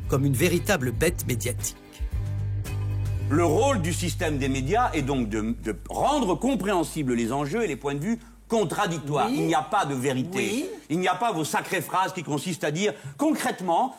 comme une véritable bête médiatique. Le rôle du système des médias est donc de rendre compréhensibles les enjeux et les points de vue contradictoires. Oui. Il n'y a pas de vérité. Oui. Il n'y a pas vos sacrées phrases qui consistent à dire concrètement,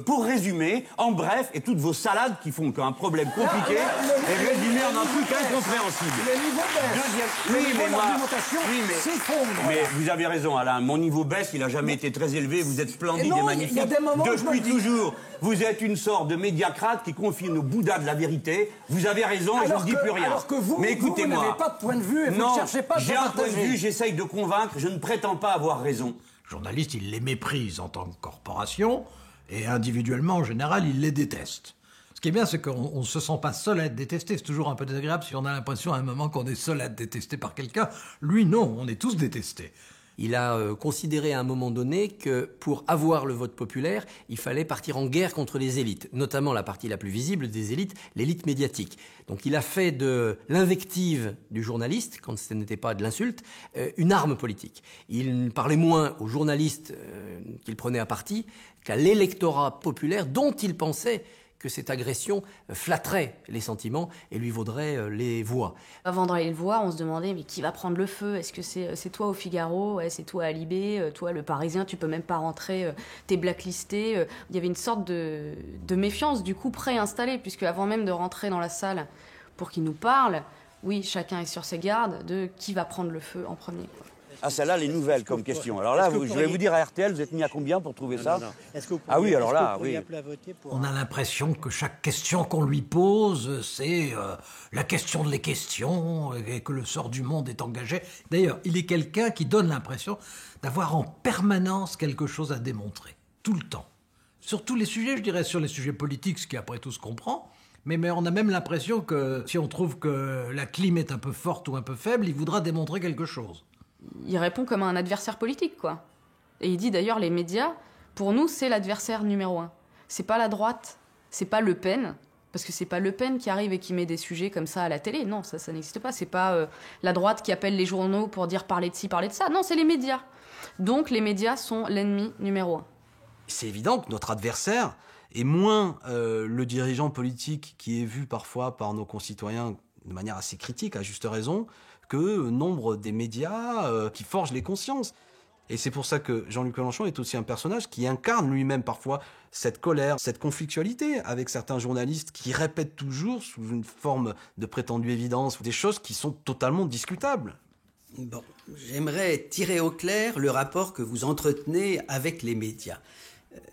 pour résumer, en bref, et toutes vos salades qui font qu'un problème compliqué est résumé en un truc incompréhensible. Le niveau baisse. Le niveau d'argumentation s'effondre. Mais vous avez raison, Alain. Mon niveau baisse, il n'a jamais été très élevé. Vous êtes splendide Non, et il magnifique. y a des moments où je Depuis me dis- toujours, vous êtes une sorte de médiacrate qui confie nos bouddhas de la vérité. Vous avez raison et je ne dis plus rien. Alors que vous, mais vous écoutez-moi. n'avez pas de point de vue et vous non, ne cherchez pas à j'ai le un point de partager. vue, j'essaye de convaincre, je ne prétends pas avoir raison. Journalistes, il les méprise en tant que corporation, et individuellement, en général, il les déteste. Ce qui est bien, c'est qu'on ne se sent pas seul à être détesté. C'est toujours un peu désagréable si on a l'impression à un moment qu'on est seul à être détesté par quelqu'un. Lui, non, on est tous détestés. Il a considéré à un moment donné que pour avoir le vote populaire, il fallait partir en guerre contre les élites, notamment la partie la plus visible des élites, l'élite médiatique. Donc il a fait de l'invective du journaliste, quand ce n'était pas de l'insulte, une arme politique. Il parlait moins aux journalistes qu'il prenait à partie qu'à l'électorat populaire dont il pensait que cette agression flatterait les sentiments et lui vaudrait les voix. Avant d'aller le voir, on se demandait mais qui va prendre le feu? Est-ce que c'est toi au Figaro? Ouais, c'est toi à Libé? Toi le Parisien, tu peux même pas rentrer, t'es blacklisté. Il y avait une sorte de méfiance du coup préinstallée, puisque avant même de rentrer dans la salle pour qu'il nous parle, oui, chacun est sur ses gardes de qui va prendre le feu en premier, quoi. Ah, celle-là, les nouvelles comme question. Alors là, je vais vous dire à RTL, vous êtes mis à combien pour trouver ça? Est-ce que vous Ah oui, alors là, oui. On a l'impression que chaque question qu'on lui pose, c'est la question de les questions, et que le sort du monde est engagé. D'ailleurs, il est quelqu'un qui donne l'impression d'avoir en permanence quelque chose à démontrer, tout le temps. Sur tous les sujets, je dirais, sur les sujets politiques, ce qui après tout se comprend, mais on a même l'impression que si on trouve que la clim est un peu forte ou un peu faible, il voudra démontrer quelque chose. Il répond comme un adversaire politique, quoi. Et il dit d'ailleurs, les médias, pour nous, c'est l'adversaire numéro 1. C'est pas la droite, c'est pas Le Pen, parce que c'est pas Le Pen qui arrive et qui met des sujets comme ça à la télé. Non, ça n'existe pas. C'est pas la droite qui appelle les journaux pour dire parler de ci, parler de ça. Non, c'est les médias. Donc les médias sont l'ennemi numéro 1. C'est évident que notre adversaire est moins le dirigeant politique qui est vu parfois par nos concitoyens de manière assez critique, à juste raison, que nombre des médias qui forgent les consciences. Et c'est pour ça que Jean-Luc Mélenchon est aussi un personnage qui incarne lui-même parfois cette colère, cette conflictualité avec certains journalistes qui répètent toujours, sous une forme de prétendue évidence, des choses qui sont totalement discutables. Bon, j'aimerais tirer au clair le rapport que vous entretenez avec les médias.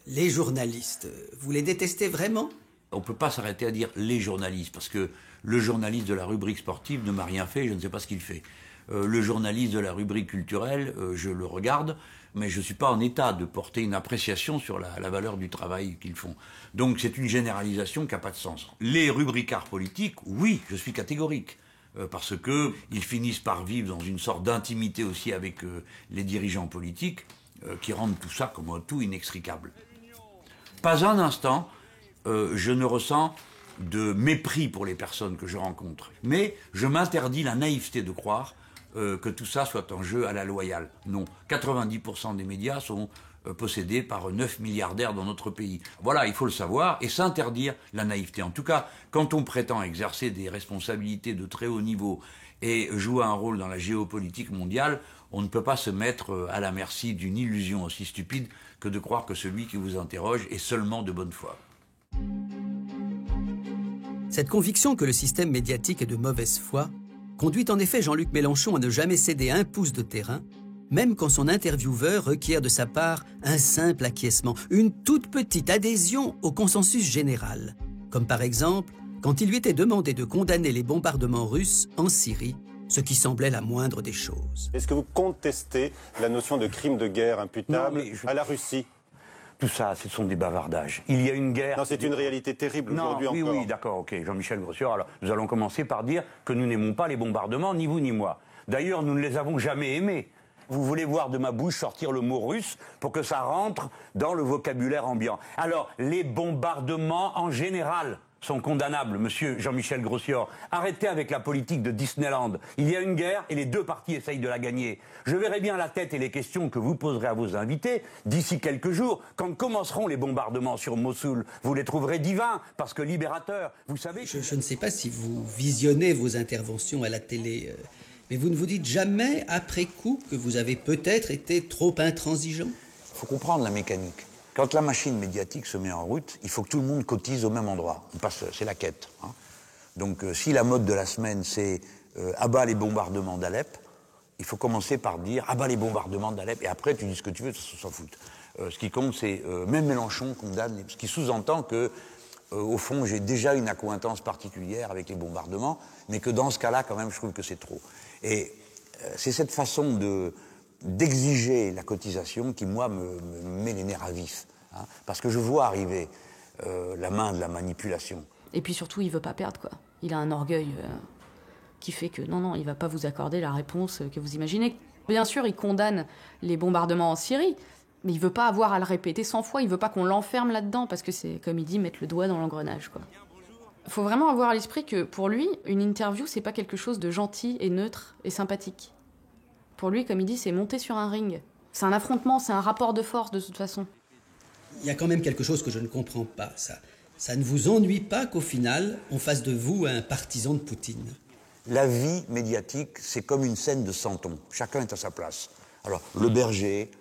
Les journalistes, vous les détestez vraiment ? On ne peut pas s'arrêter à dire les journalistes, parce que le journaliste de la rubrique sportive ne m'a rien fait, je ne sais pas ce qu'il fait. Le journaliste de la rubrique culturelle, je le regarde, mais je ne suis pas en état de porter une appréciation sur la valeur du travail qu'ils font. Donc c'est une généralisation qui n'a pas de sens. Les rubricards politiques, oui, je suis catégorique, parce qu'ils finissent par vivre dans une sorte d'intimité aussi avec les dirigeants politiques, qui rendent tout ça comme tout inextricable. Pas un instant, je ne ressens de mépris pour les personnes que je rencontre. Mais je m'interdis la naïveté de croire que tout ça soit un jeu à la loyale. Non, 90% des médias sont possédés par 9 milliardaires dans notre pays. Voilà, il faut le savoir et s'interdire la naïveté. En tout cas, quand on prétend exercer des responsabilités de très haut niveau et jouer un rôle dans la géopolitique mondiale, on ne peut pas se mettre à la merci d'une illusion aussi stupide que de croire que celui qui vous interroge est seulement de bonne foi. Cette conviction que le système médiatique est de mauvaise foi conduit en effet Jean-Luc Mélenchon à ne jamais céder un pouce de terrain, même quand son intervieweur requiert de sa part un simple acquiescement, une toute petite adhésion au consensus général. Comme par exemple, quand il lui était demandé de condamner les bombardements russes en Syrie, ce qui semblait la moindre des choses. Est-ce que vous contestez la notion de crime de guerre imputable à la Russie ? Tout ça, ce sont des bavardages. Il y a une guerre... Non, c'est une réalité terrible aujourd'hui encore. Oui, d'accord, ok, Jean-Michel Grossière. Alors, nous allons commencer par dire que nous n'aimons pas les bombardements, ni vous ni moi. D'ailleurs, nous ne les avons jamais aimés. Vous voulez voir de ma bouche sortir le mot russe pour que ça rentre dans le vocabulaire ambiant. Alors, les bombardements en général, sont condamnables, monsieur Jean-Michel Grossior. Arrêtez avec la politique de Disneyland. Il y a une guerre et les deux parties essayent de la gagner. Je verrai bien la tête et les questions que vous poserez à vos invités d'ici quelques jours, quand commenceront les bombardements sur Mossoul. Vous les trouverez divins, parce que libérateurs, vous savez... Je ne sais pas si vous visionnez vos interventions à la télé, mais vous ne vous dites jamais, après coup, que vous avez peut-être été trop intransigeant? Il faut comprendre la mécanique. Quand la machine médiatique se met en route, il faut que tout le monde cotise au même endroit. C'est la quête. Hein. Donc si la mode de la semaine, c'est abat les bombardements d'Alep, il faut commencer par dire abat les bombardements d'Alep, et après tu dis ce que tu veux, ça s'en fout. Ce qui compte, c'est même Mélenchon condamne, ce qui sous-entend que, au fond, j'ai déjà une accointance particulière avec les bombardements, mais que dans ce cas-là, quand même, je trouve que c'est trop. Et c'est cette façon d'exiger la cotisation qui, moi, me met les nerfs à vif. Hein, parce que je vois arriver la main de la manipulation. Et puis surtout, il veut pas perdre, quoi. Il a un orgueil qui fait que non, il va pas vous accorder la réponse que vous imaginez. Bien sûr, il condamne les bombardements en Syrie, mais il veut pas avoir à le répéter 100 fois, il veut pas qu'on l'enferme là-dedans, parce que c'est, comme il dit, mettre le doigt dans l'engrenage, quoi. Faut vraiment avoir à l'esprit que, pour lui, une interview, c'est pas quelque chose de gentil et neutre et sympathique. Pour lui, comme il dit, c'est monter sur un ring. C'est un affrontement, c'est un rapport de force, de toute façon. Il y a quand même quelque chose que je ne comprends pas. Ça ne vous ennuie pas qu'au final, on fasse de vous un partisan de Poutine? La vie médiatique, c'est comme une scène de Santon. Chacun est à sa place. Alors, le berger,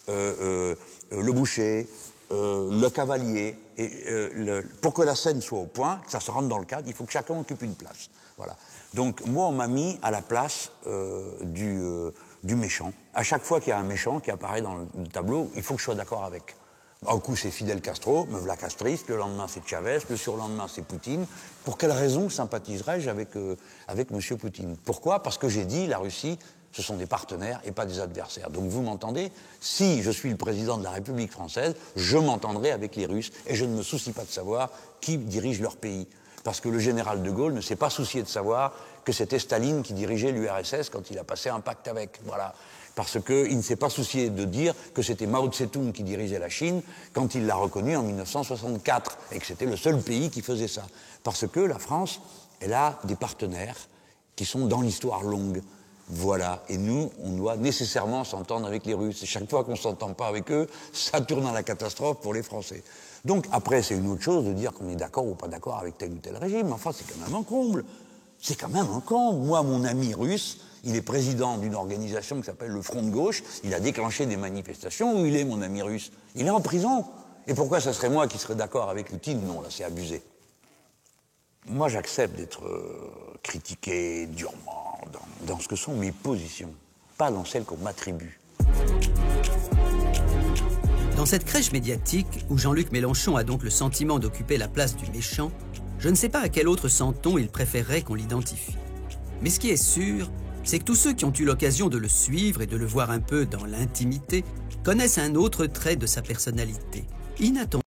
le boucher, le cavalier. Pour que la scène soit au point, que ça se rentre dans le cadre, il faut que chacun occupe une place. Voilà. Donc, moi, on m'a mis à la place du méchant. À chaque fois qu'il y a un méchant qui apparaît dans le tableau, il faut que je sois d'accord avec. Un coup, c'est Fidel Castro, me voilà castriste, le lendemain, c'est Chavez, le surlendemain, c'est Poutine. Pour quelle raison sympathiserais-je avec M. Poutine? Pourquoi? Parce que j'ai dit, la Russie, ce sont des partenaires et pas des adversaires. Donc vous m'entendez? Si je suis le président de la République française, je m'entendrai avec les Russes et je ne me soucie pas de savoir qui dirige leur pays. Parce que le général de Gaulle ne s'est pas soucié de savoir que c'était Staline qui dirigeait l'URSS quand il a passé un pacte avec. Voilà. Parce qu'il ne s'est pas soucié de dire que c'était Mao Tse-tung qui dirigeait la Chine quand il l'a reconnu en 1964 et que c'était le seul pays qui faisait ça. Parce que la France, elle a des partenaires qui sont dans l'histoire longue. Voilà. Et nous, on doit nécessairement s'entendre avec les Russes. Et chaque fois qu'on ne s'entend pas avec eux, ça tourne à la catastrophe pour les Français. Donc après, c'est une autre chose de dire qu'on est d'accord ou pas d'accord avec tel ou tel régime. Enfin, c'est quand même un comble. C'est quand même un comble. Moi, mon ami russe, il est président d'une organisation qui s'appelle le Front de Gauche. Il a déclenché des manifestations. Où il est, mon ami russe? Il est en prison. Et pourquoi ça serait moi qui serais d'accord avec Poutine? Non, là, c'est abusé. Moi, j'accepte d'être critiqué durement dans ce que sont mes positions, pas dans celles qu'on m'attribue. Dans cette crèche médiatique, où Jean-Luc Mélenchon a donc le sentiment d'occuper la place du méchant, je ne sais pas à quel autre Santon il préférerait qu'on l'identifie. Mais ce qui est sûr, c'est que tous ceux qui ont eu l'occasion de le suivre et de le voir un peu dans l'intimité connaissent un autre trait de sa personnalité, inattendu.